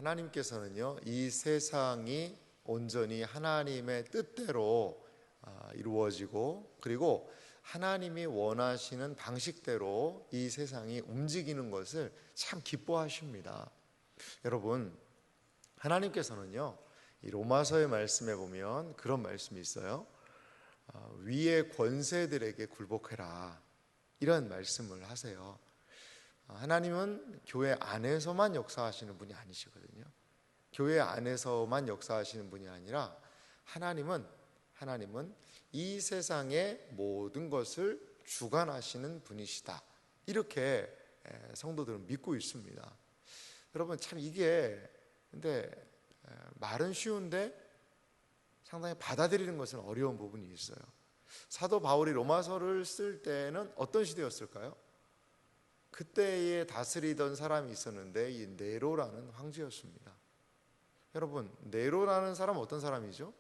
하나님께서는요, 이 세상이 온전히 하나님의 뜻대로 이루어지고, 그리고 하나님이 원하시는 방식대로 이 세상이 움직이는 것을 참 기뻐하십니다. 여러분, 하나님께서는요, 이 로마서의 말씀에 보면 그런 말씀이 있어요. 위의 권세들에게 굴복해라, 이런 말씀을 하세요. 하나님은 교회 안에서만 역사하시는 분이 아니시거든요. 교회 안에서만 역사하시는 분이 아니라 하나님은 이 세상의 모든 것을 주관하시는 분이시다, 이렇게 성도들은 믿고 있습니다. 여러분, 참 이게 근데 말은 쉬운데 상당히 받아들이는 것은 어려운 부분이 있어요. 사도 바울이 로마서를 쓸 때는 어떤 시대였을까요? 그때에 다스리던 사람이 있었는데 이 네로라는 황제였습니다. 여러분, 네로라는 사람은 어떤 사람이죠?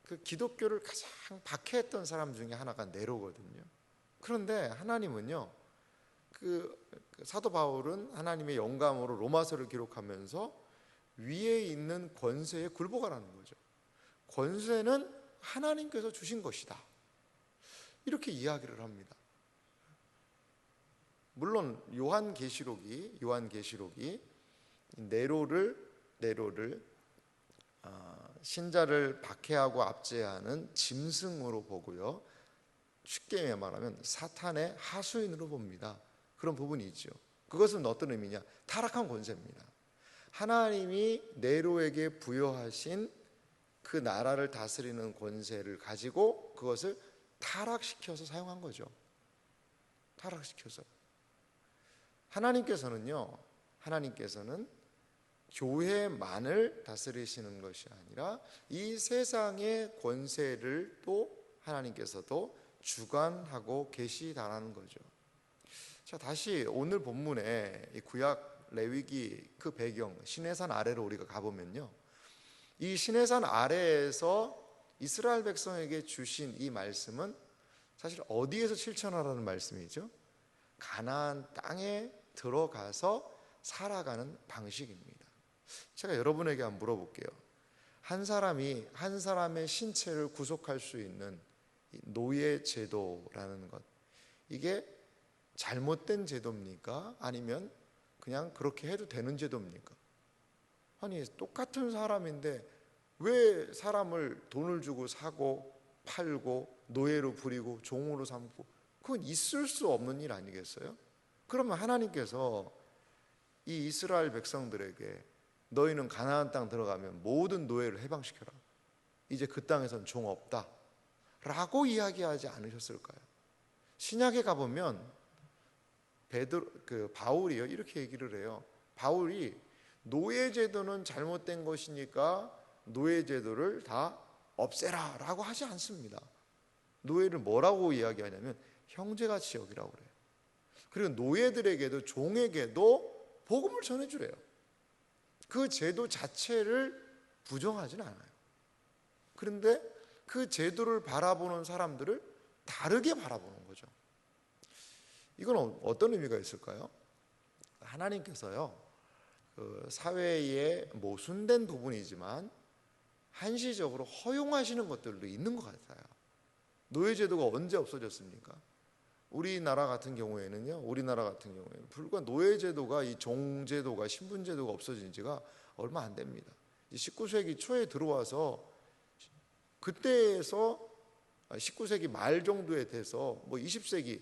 그 기독교를 가장 박해했던 사람 중에 하나가 네로거든요. 그런데 하나님은요, 그 사도 바울은 하나님의 영감으로 로마서를 기록하면서 위에 있는 권세에 굴복하라는 거죠. 권세는 하나님께서 주신 것이다, 이렇게 이야기를 합니다. 물론 요한계시록이 네로를 신자를 박해하고 압제하는 짐승으로 보고요, 쉽게 말하면 사탄의 하수인으로 봅니다. 그런 부분이 있죠. 그것은 어떤 의미냐? 타락한 권세입니다. 하나님이 네로에게 부여하신 그 나라를 다스리는 권세를 가지고 그것을 타락시켜서 사용한 거죠. 타락시켜서. 하나님께서는 교회만을 다스리시는 것이 아니라 이 세상의 권세를 또 하나님께서도 주관하고 계시다라는 거죠. 자, 다시 오늘 본문에 이 구약 레위기 그 배경, 시내산 아래로 우리가 가보면요, 이 시내산 아래에서 이스라엘 백성에게 주신 이 말씀은 사실 어디에서 실천하라는 말씀이죠? 가나안 땅에 들어가서 살아가는 방식입니다. 제가 여러분에게 한번 물어볼게요. 한 사람의 신체를 구속할 수 있는 노예 제도라는 것, 이게 잘못된 제도입니까? 아니면 그냥 그렇게 해도 되는 제도입니까? 아니, 똑같은 사람인데 왜 사람을 돈을 주고 사고 팔고 노예로 부리고 종으로 삼고, 그건 있을 수 없는 일 아니겠어요? 그러면 하나님께서 이 이스라엘 백성들에게 너희는 가나안 땅 들어가면 모든 노예를 해방시켜라, 이제 그 땅에선 종 없다 라고 이야기하지 않으셨을까요? 신약에 가보면 바울이요, 이렇게 얘기를 해요. 바울이 노예제도는 잘못된 것이니까 노예제도를 다 없애라 라고 하지 않습니다. 노예를 뭐라고 이야기하냐면 형제같이 여기라고 그래요. 그리고 노예들에게도 종에게도 복음을 전해주래요. 그 제도 자체를 부정하지는 않아요. 그런데 그 제도를 바라보는 사람들을 다르게 바라보는 거죠. 이건 어떤 의미가 있을까요? 하나님께서요, 그 사회에 모순된 부분이지만 한시적으로 허용하시는 것들도 있는 것 같아요. 노예제도가 언제 없어졌습니까? 우리나라 같은 경우에는 불과 노예제도가, 이 종제도가, 신분제도가 없어진 지가 얼마 안 됩니다. 19세기 초에 들어와서 그때에서 19세기 말 정도에 돼서 20세기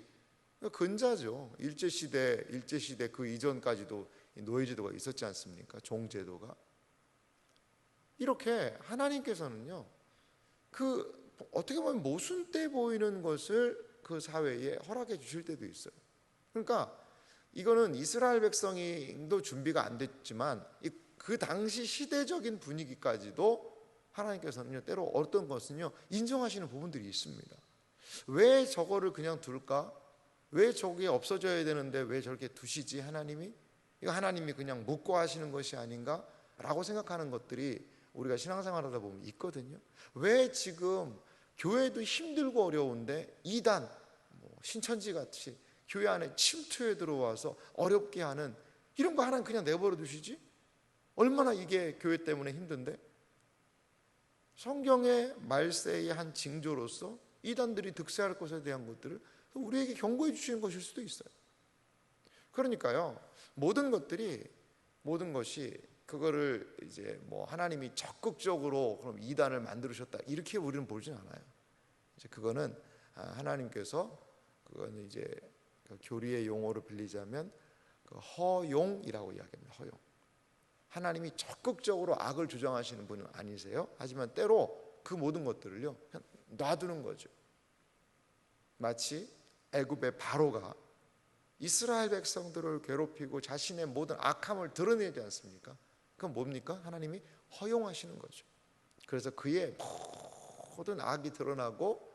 근자죠. 일제시대 그 이전까지도 노예제도가 있었지 않습니까? 종제도가. 이렇게 하나님께서는요, 그 어떻게 보면 모순돼 보이는 것을 그 사회에 허락해 주실 때도 있어요. 그러니까 이거는 이스라엘 백성도 준비가 안 됐지만 그 당시 시대적인 분위기까지도 하나님께서는요, 때로 어떤 것은요 인정하시는 부분들이 있습니다. 왜 저거를 그냥 둘까? 왜 저게 없어져야 되는데 왜 저렇게 두시지 하나님이? 이거 하나님이 그냥 묻고 하시는 것이 아닌가? 라고 생각하는 것들이 우리가 신앙생활하다 보면 있거든요. 왜 지금 교회도 힘들고 어려운데 이단, 신천지 같이 교회 안에 침투해 들어와서 어렵게 하는 이런 거 하나는 그냥 내버려 두시지? 얼마나 이게 교회 때문에 힘든데, 성경의 말세의 한 징조로서 이단들이 득세할 것에 대한 것들을 우리에게 경고해 주시는 것일 수도 있어요. 그러니까요, 모든 것이 그거를 이제 뭐 하나님이 적극적으로 그럼 이단을 만들으셨다 이렇게 우리는 보진 않아요. 이제 그거는 하나님께서 그거는 이제 그 교리의 용어로 빌리자면 그 허용이라고 이야기합니다. 허용. 하나님이 적극적으로 악을 조장하시는 분은 아니세요. 하지만 때로 그 모든 것들을요 그냥 놔두는 거죠. 마치 애굽의 바로가 이스라엘 백성들을 괴롭히고 자신의 모든 악함을 드러내지 않습니까? 그건 뭡니까? 하나님이 허용하시는 거죠. 그래서 그의 모든 악이 드러나고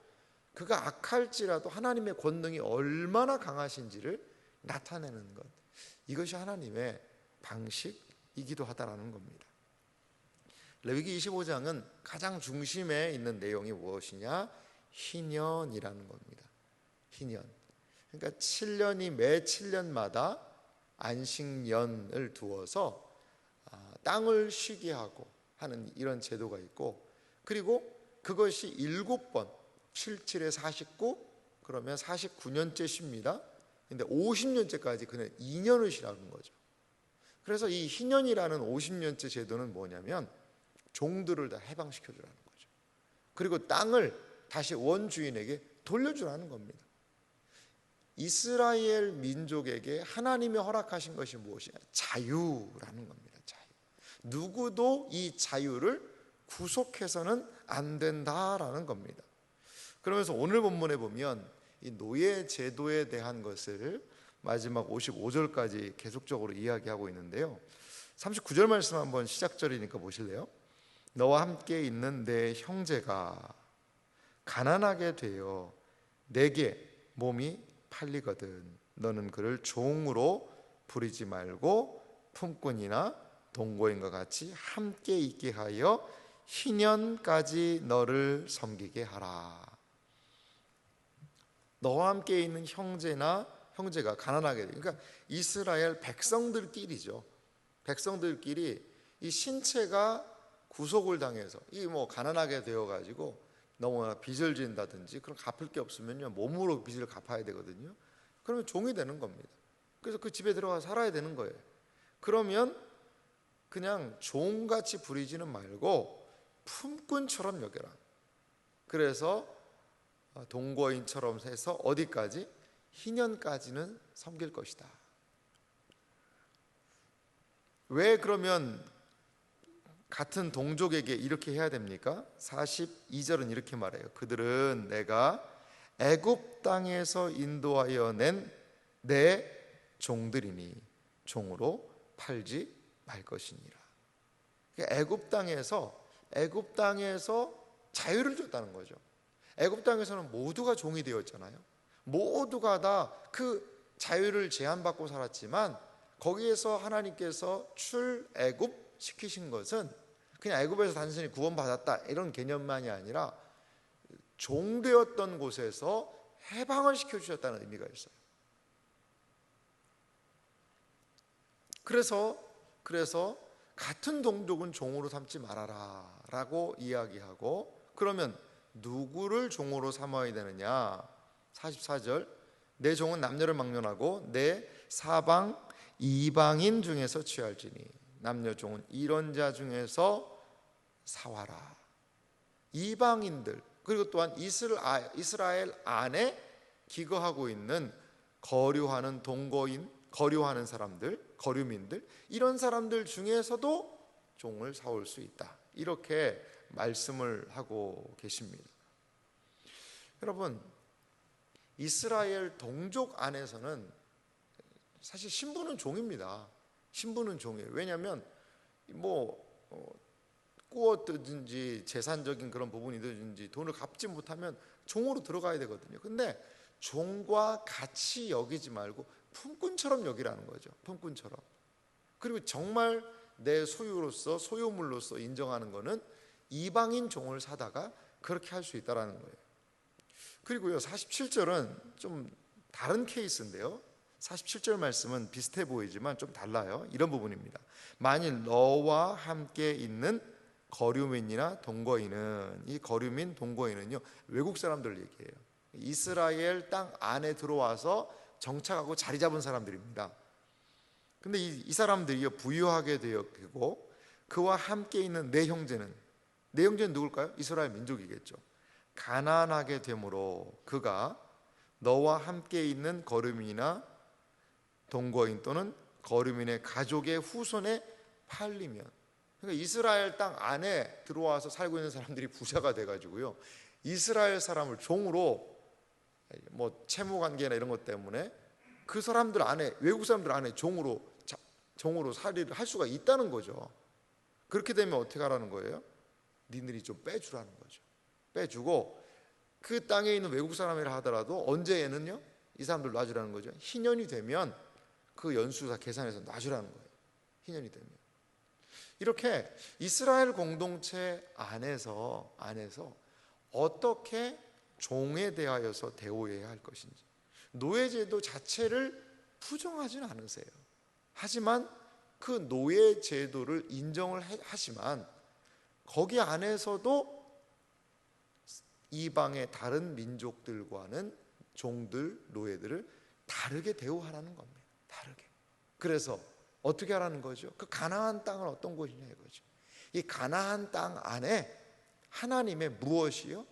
그가 악할지라도 하나님의 권능이 얼마나 강하신지를 나타내는 것, 이것이 하나님의 방식이기도 하다라는 겁니다. 레위기 25장은 가장 중심에 있는 내용이 무엇이냐? 희년이라는 겁니다. 희년. 그러니까 7년이 매 7년마다 안식년을 두어서 땅을 쉬게 하고 하는 이런 제도가 있고, 그리고 그것이 7번 77에 49 그러면 49년째 쉽니다. 근데 50년째까지 그는 2년을 쉬라는 거죠. 그래서 이 희년이라는 50년째 제도는 뭐냐면 종들을 다 해방시켜 주라는 거죠. 그리고 땅을 다시 원주인에게 돌려주라는 겁니다. 이스라엘 민족에게 하나님이 허락하신 것이 무엇이냐? 자유라는 겁니다. 자유. 누구도 이 자유를 구속해서는 안 된다라는 겁니다. 그러면서 오늘 본문에 보면 이 노예 제도에 대한 것을 마지막 55절까지 계속적으로 이야기하고 있는데요. 39절 말씀 한번 시작절이니까 보실래요? 너와 함께 있는 내 형제가 가난하게 되어 내게 몸이 팔리거든 너는 그를 종으로 부리지 말고 품꾼이나 동거인과 같이 함께 있게 하여 희년까지 너를 섬기게 하라. 너와 함께 있는 형제가 가난하게 돼. 그러니까 이스라엘 백성들끼리죠. 백성들끼리 이 신체가 구속을 당해서 이 뭐 가난하게 되어 가지고 너무나 빚을 진다든지 그런 갚을 게 없으면요 몸으로 빚을 갚아야 되거든요. 그러면 종이 되는 겁니다. 그래서 그 집에 들어가 살아야 되는 거예요. 그러면 그냥 종같이 부리지는 말고 품꾼처럼 여겨라. 그래서 동거인처럼 해서 어디까지? 희년까지는 섬길 것이다. 왜 그러면 같은 동족에게 이렇게 해야 됩니까? 42절은 이렇게 말해요. 그들은 내가 애굽 땅에서 인도하여 낸 내 종들이니 종으로 팔지 말 것이니라. 애굽 땅에서 자유를 줬다는 거죠. 애굽 땅에서는 모두가 종이 되었잖아요. 모두가 다 그 자유를 제한받고 살았지만 거기에서 하나님께서 출애굽 시키신 것은 그냥 애굽에서 단순히 구원받았다 이런 개념만이 아니라 종되었던 곳에서 해방을 시켜주셨다는 의미가 있어요. 그래서 같은 동족은 종으로 삼지 말아라 라고 이야기하고, 그러면 누구를 종으로 삼아야 되느냐? 44절 내 종은 남녀를 막론하고 내 사방 이방인 중에서 취할지니 남녀 종은 이런 자 중에서 사와라. 이방인들 그리고 또한 이스라엘 안에 기거하고 있는 거류하는 동거인, 거류하는 사람들, 거류민들, 이런 사람들 중에서도 종을 사올 수 있다. 이렇게 말씀을 하고 계십니다. 여러분, 이스라엘 동족 안에서는 사실 신부는 종입니다. 신부는 종이에요. 왜냐하면 꾸었든지 재산적인 그런 부분이든지 돈을 갚지 못하면 종으로 들어가야 되거든요. 근데 종과 같이 여기지 말고 품꾼처럼 여기라는 거죠. 품꾼처럼. 그리고 정말 내 소유로서 소유물로서 인정하는 거는 이방인 종을 사다가 그렇게 할 수 있다라는 거예요. 그리고요 47절은 좀 다른 케이스인데요. 47절 말씀은 비슷해 보이지만 좀 달라요. 이런 부분입니다. 만일 너와 함께 있는 거류민이나 동거인은, 이 거류민 동거인은요, 외국 사람들 얘기해요. 이스라엘 땅 안에 들어와서 정착하고 자리 잡은 사람들입니다. 근데 이 사람들이 부유하게 되었고, 그와 함께 있는 내 형제는 누굴까요? 이스라엘 민족이겠죠. 가난하게 되므로 그가 너와 함께 있는 거류민이나 동거인 또는 거류민의 가족의 후손에 팔리면, 그러니까 이스라엘 땅 안에 들어와서 살고 있는 사람들이 부자가 돼가지고요, 이스라엘 사람을 종으로, 뭐 채무 관계나 이런 것 때문에 그 사람들 안에, 외국 사람들 안에 종으로 살이를 할 수가 있다는 거죠. 그렇게 되면 어떻게 하라는 거예요? 니들이 좀 빼주라는 거죠. 빼주고 그 땅에 있는 외국 사람이라 하더라도 언제에는요, 이 사람들 놔주라는 거죠. 희년이 되면 그 연수 다 계산해서 놔주라는 거예요. 희년이 되면. 이렇게 이스라엘 공동체 안에서 어떻게 종에 대하여서 대우해야 할 것인지, 노예제도 자체를 부정하지는 않으세요. 하지만 그 노예제도를 인정을 하지만 거기 안에서도 이방의 다른 민족들과는 종들, 노예들을 다르게 대우하라는 겁니다. 다르게. 그래서 어떻게 하라는 거죠? 그 가나안 땅은 어떤 곳이냐 이거죠. 이 가나안 땅 안에 하나님의 무엇이요?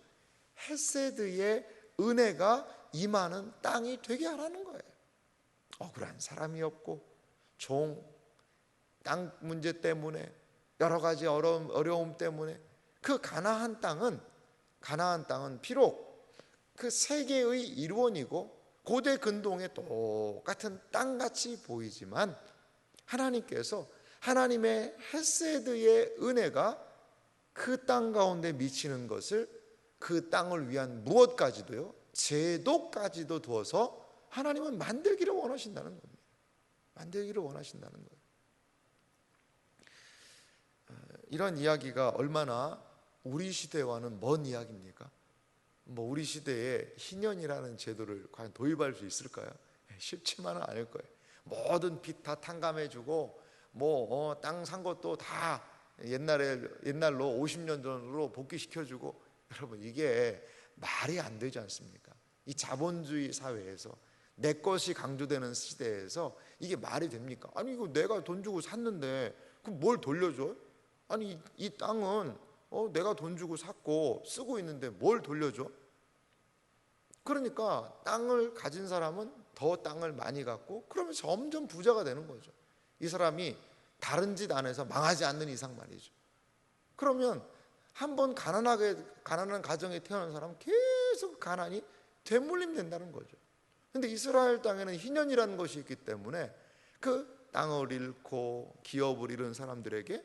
헤세드의 은혜가 임하는 땅이 되게 하라는 거예요. 억울한 사람이 없고, 땅 문제 때문에, 여러 가지 어려움 때문에 그 가나안 땅은 비록 그 세계의 일원이고 고대 근동의 똑같은 땅같이 보이지만, 하나님께서 하나님의 헤세드의 은혜가 그 땅 가운데 미치는 것을, 그 땅을 위한 무엇까지도요, 제도까지도 두어서 하나님은 만들기를 원하신다는 겁니다. 만들기를 원하신다는 거예요. 이런 이야기가 얼마나 우리 시대와는 먼 이야기입니까? 뭐 우리 시대에 희년이라는 제도를 과연 도입할 수 있을까요? 쉽지만은 않을 거예요. 모든 빚 다 탕감해주고, 땅 산 것도 다 옛날로 50년 전으로 복귀시켜주고, 여러분 이게 말이 안 되지 않습니까? 이 자본주의 사회에서, 내 것이 강조되는 시대에서 이게 말이 됩니까? 아니 이거 내가 돈 주고 샀는데 그럼 뭘 돌려줘? 아니 이 땅은 내가 돈 주고 샀고 쓰고 있는데 뭘 돌려줘? 그러니까 땅을 가진 사람은 더 땅을 많이 갖고, 그러면 점점 부자가 되는 거죠. 이 사람이 다른 짓 안 해서 망하지 않는 이상 말이죠. 그러면 한번 가난한 가정에 태어난 사람은 계속 가난이 되물림 된다는 거죠. 근데 이스라엘 땅에는 희년이라는 것이 있기 때문에 그 땅을 잃고 기업을 잃은 사람들에게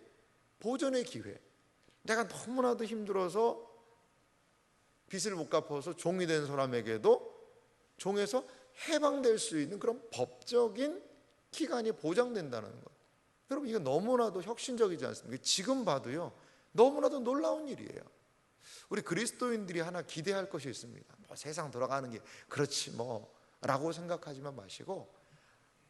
보전의 기회, 내가 너무나도 힘들어서 빚을 못 갚아서 종이 된 사람에게도 종에서 해방될 수 있는 그런 법적인 기간이 보장된다는 것. 여러분 이거 너무나도 혁신적이지 않습니까? 지금 봐도요, 너무나도 놀라운 일이에요. 우리 그리스도인들이 하나 기대할 것이 있습니다. 세상 돌아가는 게 그렇지 라고 생각하지만 마시고,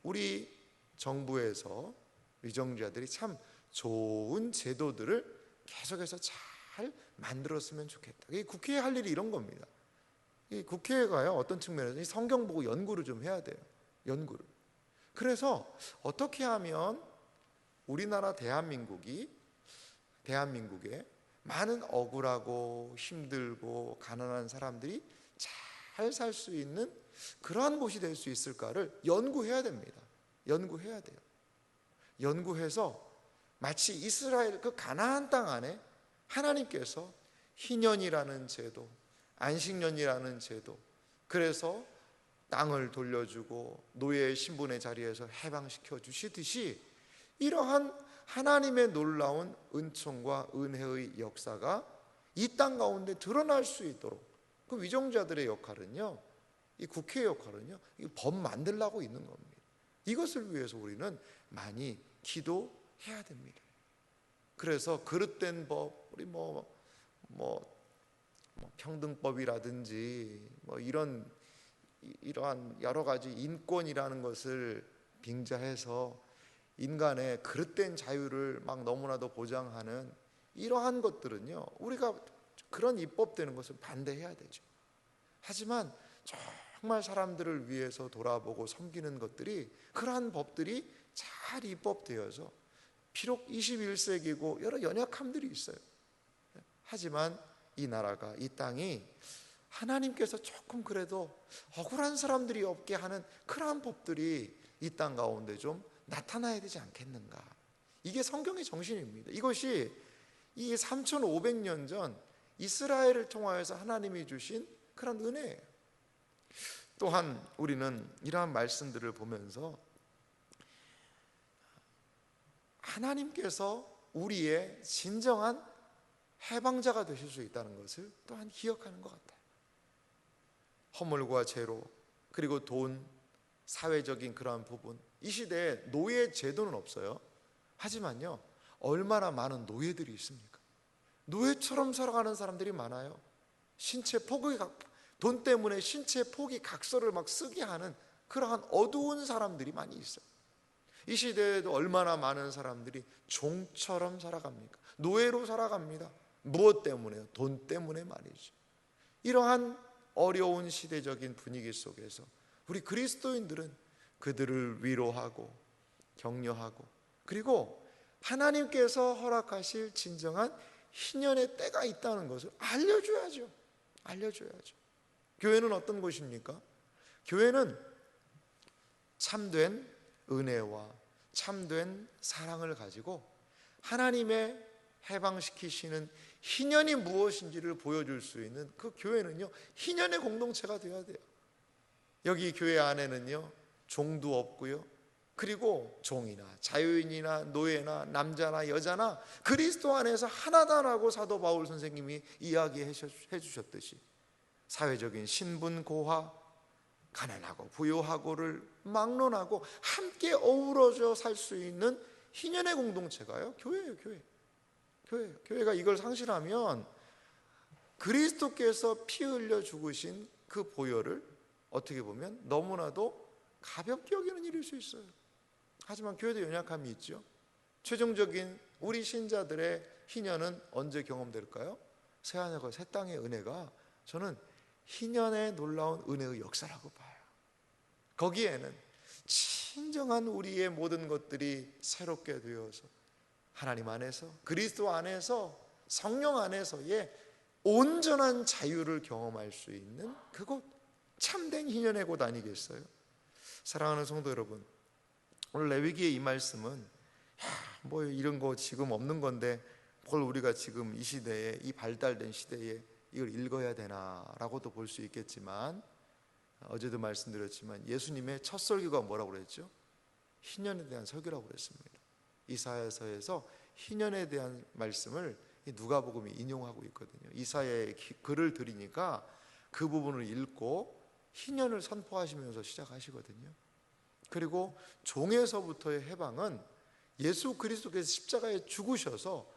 우리 정부에서 위정자들이 참 좋은 제도들을 계속해서 잘 만들었으면 좋겠다. 이 국회에 할 일이 이런 겁니다. 이 국회가요, 어떤 측면에서 성경 보고 연구를 좀 해야 돼요. 연구를. 그래서 어떻게 하면 우리나라 대한민국에 많은 억울하고 힘들고 가난한 사람들이 잘 살 수 있는 그러한 곳이 될 수 있을까를 연구해야 됩니다. 연구해야 돼요. 연구해서 마치 이스라엘 그 가나안 땅 안에 하나님께서 희년이라는 제도, 안식년이라는 제도, 그래서 땅을 돌려주고 노예의 신분의 자리에서 해방시켜 주시듯이, 이러한 하나님의 놀라운 은총과 은혜의 역사가 이 땅 가운데 드러날 수 있도록, 그 위정자들의 역할은요, 이 국회의 역할은요, 이 법 만들라고 있는 겁니다. 이것을 위해서 우리는 많이 기도해야 됩니다. 그래서 그릇된 법, 우리 평등법이라든지 이런 이러한 여러 가지 인권이라는 것을 빙자해서 인간의 그릇된 자유를 막 너무나도 보장하는 이러한 것들은요, 우리가 그런 입법되는 것을 반대해야 되죠. 하지만 정말 사람들을 위해서 돌아보고 섬기는 것들이, 그러한 법들이 잘 입법되어서 비록 21세기고 여러 연약함들이 있어요. 하지만 이 나라가, 이 땅이 하나님께서 조금 그래도 억울한 사람들이 없게 하는 그러한 법들이 이 땅 가운데 좀 나타나야 되지 않겠는가. 이게 성경의 정신입니다. 이것이 이 3500년 전 이스라엘을 통하여서 하나님이 주신 그런 은혜예요. 또한 우리는 이러한 말씀들을 보면서 하나님께서 우리의 진정한 해방자가 되실 수 있다는 것을 또한 기억하는 것 같아요. 허물과 죄로, 그리고 돈, 사회적인 그러한 부분, 이 시대에 노예 제도는 없어요. 하지만요, 얼마나 많은 노예들이 있습니까? 노예처럼 살아가는 사람들이 많아요. 돈 때문에 신체 포기 각서를 막 쓰게 하는 그러한 어두운 사람들이 많이 있어요. 이 시대에도 얼마나 많은 사람들이 종처럼 살아갑니까? 노예로 살아갑니다. 무엇 때문에요? 돈 때문에 말이죠. 이러한 어려운 시대적인 분위기 속에서 우리 그리스도인들은 그들을 위로하고 격려하고, 그리고 하나님께서 허락하실 진정한 희년의 때가 있다는 것을 알려줘야죠. 교회는 어떤 곳입니까? 교회는 참된 은혜와 참된 사랑을 가지고 하나님의 해방시키시는 희년이 무엇인지를 보여줄 수 있는, 그 교회는요, 희년의 공동체가 되어야 돼요. 여기 교회 안에는요, 종도 없고요, 그리고 종이나 자유인이나 노예나 남자나 여자나 그리스도 안에서 하나다라고 사도 바울 선생님이 이야기해 주셨듯이 사회적인 신분 고하, 가난하고 부유하고를 막론하고 함께 어우러져 살 수 있는 희년의 공동체가요, 교회예요. 교회가 이걸 상실하면 그리스도께서 피 흘려 죽으신 그 보혈을 어떻게 보면 너무나도 가볍게 여기는 일일 수 있어요. 하지만 교회도 연약함이 있죠. 최종적인 우리 신자들의 희년은 언제 경험될까요? 새하늘과 새 땅의 은혜가, 저는 희년의 놀라운 은혜의 역사라고 봐요. 거기에는 진정한 우리의 모든 것들이 새롭게 되어서 하나님 안에서, 그리스도 안에서, 성령 안에서의 온전한 자유를 경험할 수 있는 그곳, 참된 희년의 곳 아니겠어요? 사랑하는 성도 여러분, 오늘 레위기의 이 말씀은 뭐 이런 거 지금 없는 건데 뭘 우리가 지금 이 시대에, 이 발달된 시대에 이걸 읽어야 되나라고도 볼 수 있겠지만, 어제도 말씀드렸지만 예수님의 첫 설교가 뭐라고 그랬죠? 희년에 대한 설교라고 그랬습니다. 이사야서에서 희년에 대한 말씀을 누가복음이 인용하고 있거든요. 이사야의 글을 들으니까 그 부분을 읽고 희년을 선포하시면서 시작하시거든요. 그리고 종에서부터의 해방은 예수 그리스도께서 십자가에 죽으셔서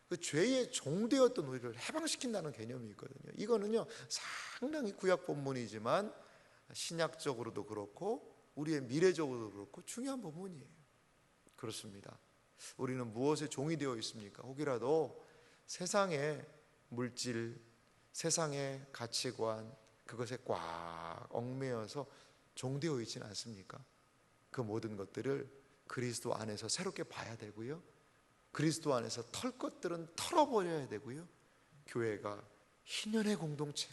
그 죄의 종되었던 우리를 해방시킨다는 개념이 있거든요. 이거는요, 상당히 구약 본문이지만 신약적으로도 그렇고 우리의 미래적으로도 그렇고 중요한 부분이에요. 그렇습니다. 우리는 무엇에 종이 되어 있습니까? 혹이라도 세상의 물질, 세상의 가치관, 그것에 꽉 얽매여서 종되어 있지는 않습니까? 그 모든 것들을 그리스도 안에서 새롭게 봐야 되고요, 그리스도 안에서 털 것들은 털어버려야 되고요, 교회가 희년의 공동체,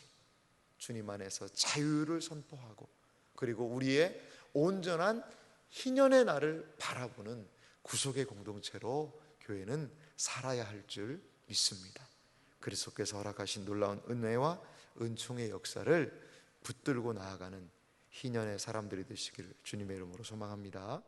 주님 안에서 자유를 선포하고, 그리고 우리의 온전한 희년의 날을 바라보는 구속의 공동체로 교회는 살아야 할 줄 믿습니다. 그리스도께서 허락하신 놀라운 은혜와 은총의 역사를 붙들고 나아가는 희년의 사람들이 되시기를 주님의 이름으로 소망합니다.